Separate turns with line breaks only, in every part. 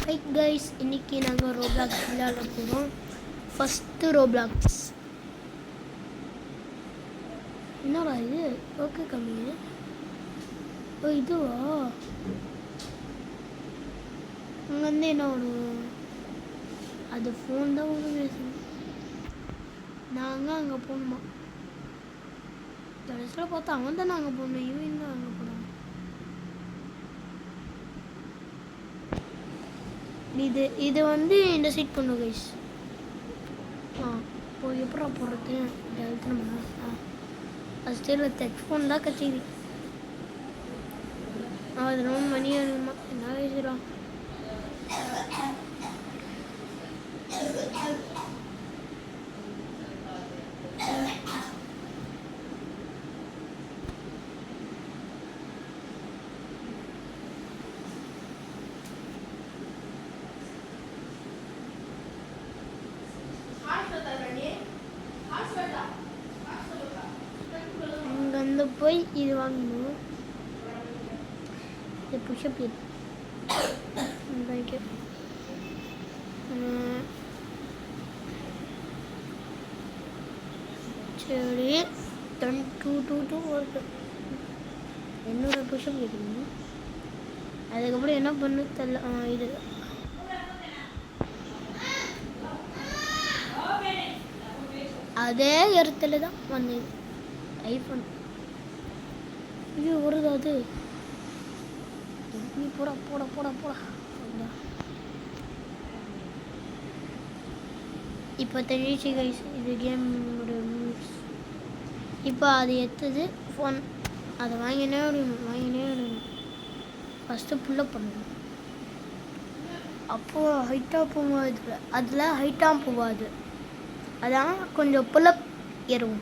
Hi guys, இன்னைக்கு நாங்கள் Roblox விளையாட போகிறோம். First Roblox. என்னடா இது? ஓகே கம்மி. ஓ இதுவா? அங்கேருந்து என்ன ஒன்று அது ஃபோன் தான் ஒன்று பேசணும். நாங்கள் அங்கே போகணுமா? கடைசியில் பார்த்தா அவன் தான் நாங்கள் போகணும். இவன் தான் அங்கே போகிறான். இது வந்து இந்த சைட் பண்ணும் கைஸ். இப்போ எப்படா போடுறது? எழுத்துணுமா? அது தெரியல. ஹெட்ஃபோன் தான் கச்சிது. அது ரொம்ப மணி ஆகுமா? என்ன வயசுறான்? அங்கே போய் இது வாங்கணும். இது புஷ்அப் சரி 2 வருது. என்னோட புஷ்அப் கேட்குறீங்க. அதுக்கப்புறம் என்ன பண்ணு தெரியல. இது அதே இடத்துல தான் வந்தது ஐஃபோன். இது வருது. அது நீ போடா போடா போடா போடா. இப்போ தெரிஞ்சு கைஸ், இது கேமோட ரூல்ஸ். இப்போ அது எடுத்தது ஃபோன். அதை வாங்கினே விடணும். ஃபஸ்ட்டு புல்லப் பண்ணணும். அப்போது ஹைட்டாக போகும். அதில் ஹைட்டாக போகாது. அதான் கொஞ்சம் புல்லப் ஏறும்.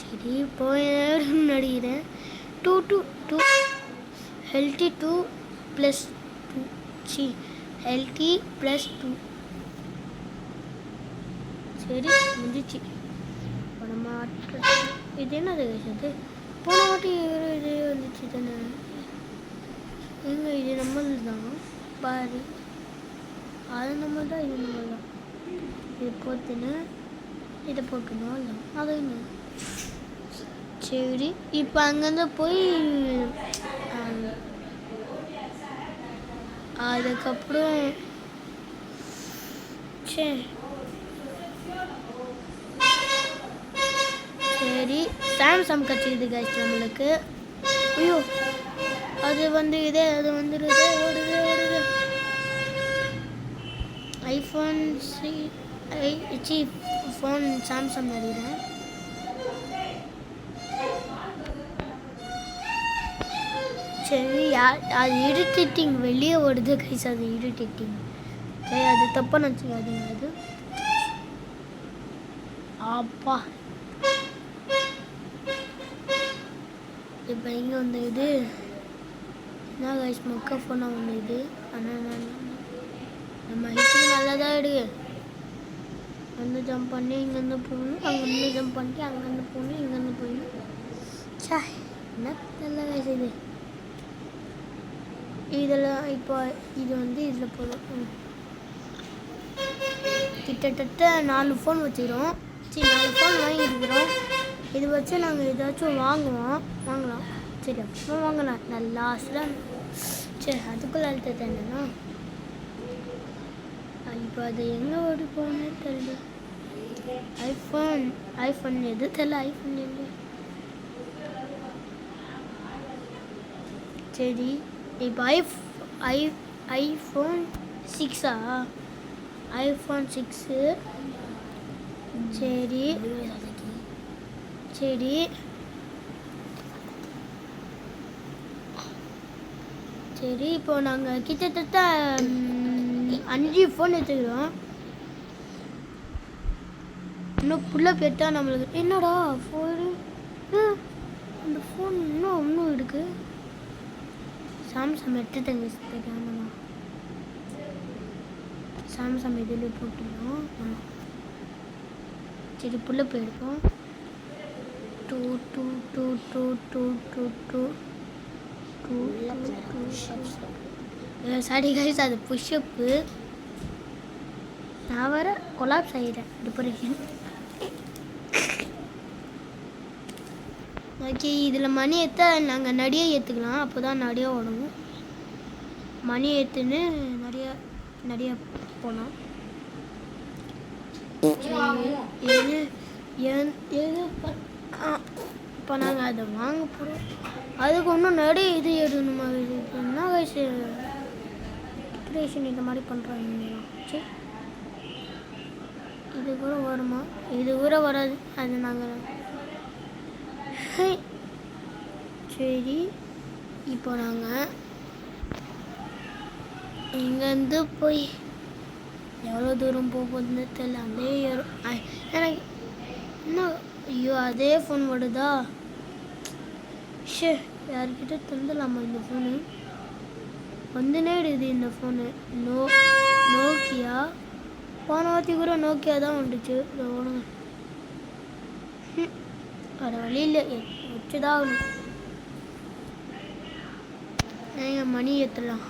சரி இப்போ நடிக்கிறேன். 2 ஹெல்த்தி 2 + 2 ஹெல்த்தி +2. சரி முடிஞ்சிச்சு. இப்போ நம்ம இது என்னது அது? போன வாட்டி இது வந்துச்சு தானே. எங்கே இது நம்மளது தான் பாரு. அது நம்ம தான். இது நம்ம தான். இது போட்டுன்னு இதை போட்டுணும். இல்லை அது என்ன? சரி இப்போ அங்கேருந்து போய் அதுக்கப்புறம் சரி சாம்சங் கட்சிக்குது கைஸ் நம்மளுக்கு. ஐயோ அது வந்து இதே அது வந்துடுது. ஓடுது ஐஃபோன் ஃபோன் சாம்சங் நடிக்கிறேன். சரி அது இரிட்டேட்டிங் வெளியே ஓடுது கைஸ். அது இரிட்டேட்டிங். சரி அது தப்பாக நினச்சிக்காதீங்க. அது அப்பா இப்போ இங்கே வந்து இது என்ன கைஸ் மொக்க ஃபோனாக வந்து இது. ஆனால் நம்ம ஹிட்டுக்கு நல்லா தான் எடுக்கு. வந்து ஜம்ப் பண்ணி இங்கேருந்து போகணும். அங்கேருந்து ஜம்ப் பண்ணி அங்கேருந்து போகணும். இங்கேருந்து போகணும். சே என்ன நல்லா கைஸ் இது. இதெல்லாம் இப்போ இது வந்து இதில் போதும். கிட்டத்தட்ட 4 ஃபோன் வச்சுக்கிறோம். 4 ஃபோன் வாங்கியிருக்கிறோம். இது வச்சு நாங்கள் ஏதாச்சும் வாங்கலாம். சரி அப்புறம் வாங்கலாம். நான் லாஸ்ட்டில் சரி அதுக்குள்ளே அழுத்தது என்னன்னா இப்போ அது எங்கே ஓடி போகணுன்னு தெரியல. ஐஃபோன் எது தெரியல. ஐஃபோன் இல்லை. சரி இப்போ ஐஃபோன் 6 ஐஃபோன் 6. சரி இப்போ நாங்கள் கிட்டத்தட்ட 5 ஃபோன் எடுத்துக்கிறோம். இன்னும் புள்ள பெற்றா நம்மளுக்கு என்னடா ஃபோனு அந்த ஃபோன் இன்னும் இருக்கு. சாம்சங் எடுத்துட்டேங்க. தெரியாமலாம் சாம்சங் இதில் போட்டுருந்தோம். சரி புள்ள போயிருக்கோம். 2 சாரி கைஸ், அது புஷ்அப்பு. நான் வர கொலாப்ஸ் ஆகிட்டேன். டிப்ரெஷன். ஓகே, இதில் மணி ஏற்ற நாங்கள் நடிகை ஏற்றுக்கலாம். அப்போ தான் நடிகை ஓடணும். மணி ஏற்றுன்னு நிறைய போனோம். இப்போ நாங்கள் அதை வாங்க போகிறோம். அதுக்கு ஒன்றும் நிறைய இது எடுக்கணுமா? இது என்ன வயசு டிப்ரெஷன் இந்த மாதிரி பண்ணுறாங்க. சரி, இது கூட வருமா? இது கூட வராது. அது நாங்கள் சரி. இப்போ நாங்கள் இங்கேருந்து போய் எவ்வளோ தூரம் போகுதுன்னு தெரியல. அதே எனக்கு இன்னும் ஐயோ அதே ஃபோன் வருதா? யார்கிட்ட தந்துடலாமா இந்த ஃபோனு? வந்துனே இருக்குது இந்த ஃபோனு. நோக்கியா. போன வாட்டி கூட நோக்கியா தான் வந்துச்சு. ஓடுங்க, வேறு வழி இல்லை, வச்சுதான் ஆகணும். நீங்கள் மணி ஏற்றலாம்.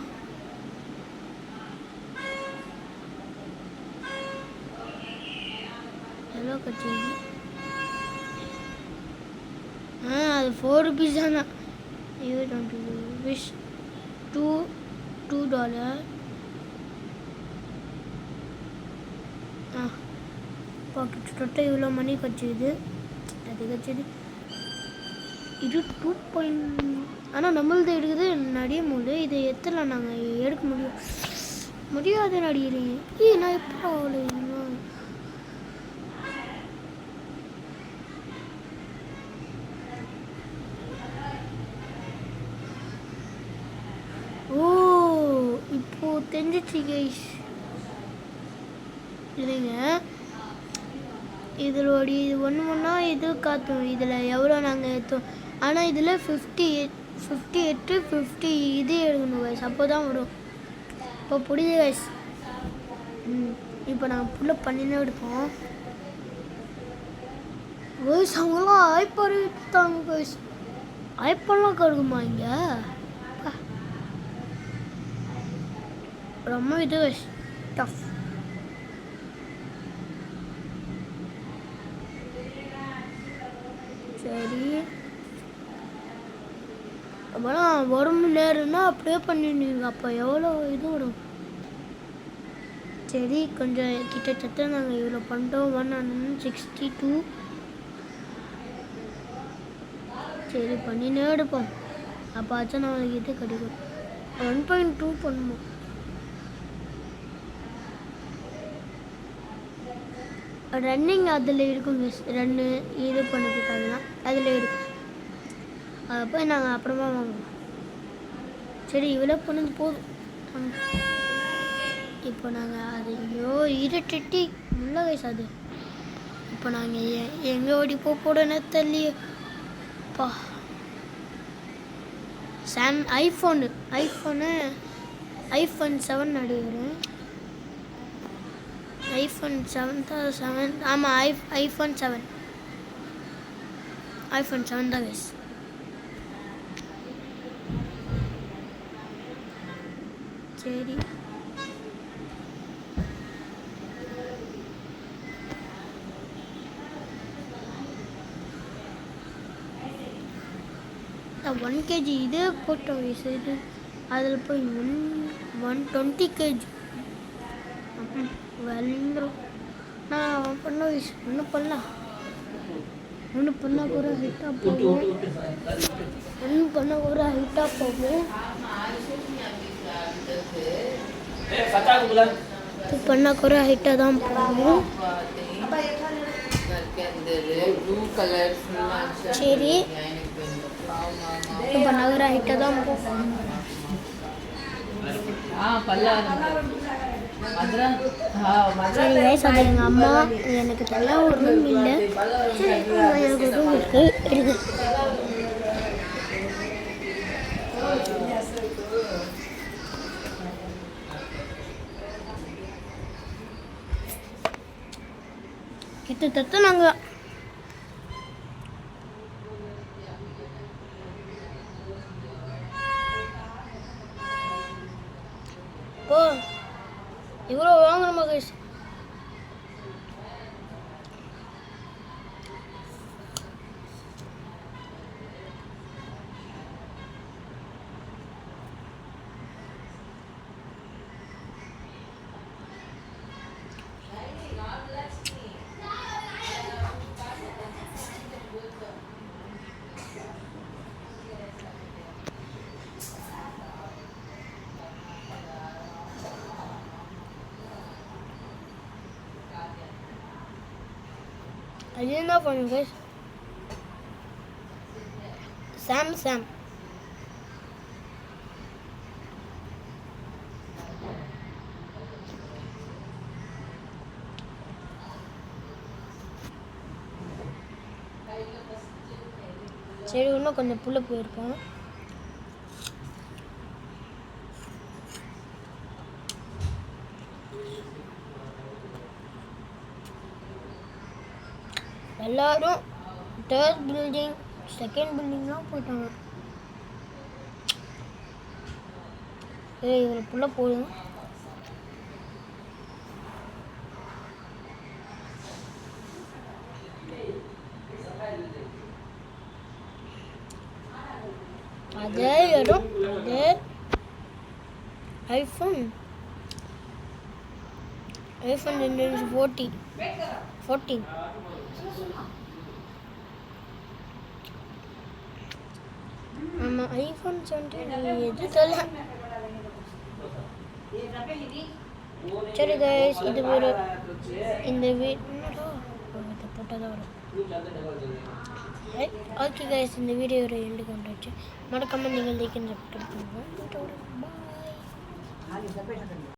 எவ்வளோ கட்சி? அது 4 rupees தானா? விஷ் $2. கிட்டத்தட்ட இவ்வளோ மணி கட்சிது. அது கட்சிது இது 2. ஆனால் நம்மளது எடுக்குது நடியும் போது இதை எத்தலாம் நாங்கள் எடுக்க முடியாது நடிகிறீங்க. நான் எப்போ அவ்வளோ இப்போது தெரிஞ்சிச்சு கைஸ். இல்லைங்க, இதோடைய இது ஒன்றா இது காட்டும். இதில் எவ்வளோ நாங்கள் ஏற்றோம். ஆனால் இதில் 58 இது எடுக்கணும் கைஸ். அப்போ தான் வரும். இப்போ புரியுது கைஸ். இப்போ நாங்கள் புல்லப் பண்ணினே எடுப்போம் கைஸ். அவங்களாம் ஐப்பாடு எடுத்தாங்க கைஸ். ஐப்பாடெலாம் கடுக்குமா இங்கே? ரொம்ப இது டஃப். சரி, அப்போலாம் 1 மணி நேரம்னா அப்படியே பண்ணிடுவீங்க. அப்போ எவ்வளோ இது வரும்? சரி, கொஞ்சம் கிட்டத்தட்ட நாங்கள் இவ்வளோ பண்ணிட்டோம். 162. சரி, பண்ணினே எடுப்போம். அப்போ ஆச்சும் நம்மளுக்கு இது கிடைக்கும். 1.2 பண்ணுவோம். ரன்னிங் அதில் இருக்கும் மிஸ். ரன்னு இது பண்ணதுக்கு அதெல்லாம் அதில் இருக்கும். அதை போய் நாங்கள் அப்புறமா வாங்குவோம். சரி, இவ்வளோ பண்ணது போதும். இப்போ நாங்கள் அது இருட்டி உள்ள வயசு அது. இப்போ நாங்கள் எங்கே ஓடி போடனே தெரியப்பா. ஐஃபோன் 7 நடுகிறேன். iPhone 7. ஆமாம், iPhone 7 தான் கைஸ். சரி, நான் 1 kg இது போட்டோம் கைஸ். இது அதில் போய் 120 kg வந்துடும். நான் பண்ண வயசு ஒன்றும் பண்ணலாம். ஒன்று பண்ணால் கூட ஹைட்டாக போகும். பண்ணால் கூட ஹைட்டாக தான் போகும். சரி, பண்ணால் கூட ஹைட்டாக தான் போகும். சரி கைஸ், அது எங்கள் அம்மா. எனக்கு தனியாக ஒரு ரூம் இல்லை, எனக்கு ரூம் இருக்குது. கிட்டத்தட்ட நாங்கள் ஓ இவ்வளோ வாங்கணுமா கைஸ்? அது என்ன பண்ணுங்க கைஸ்? சாம் சரி, இன்னும் கொஞ்சம் புள்ள போயிருக்கோம். எல்லாரும் தேர்ட் பில்டிங் செகண்ட் பில்டிங்லாம் போயிட்டாங்க. இவ்வளோ புள்ள போதும். அதே இடம், அதே ஐஃபோன் 14. ஆமாம், ஐஃபோன் 17 எது தெரியல. சரி கைஸ், இது ஒரு இந்த போட்டதாக வரும். ஓகே கைஸ், இந்த வீடியோ ஒரு எண்டு கொண்டாச்சு. மறக்காமல் நீங்கள் லைக் அண்ட் சப்ஸ்கிரைப் பண்ணுங்கள். பாய்.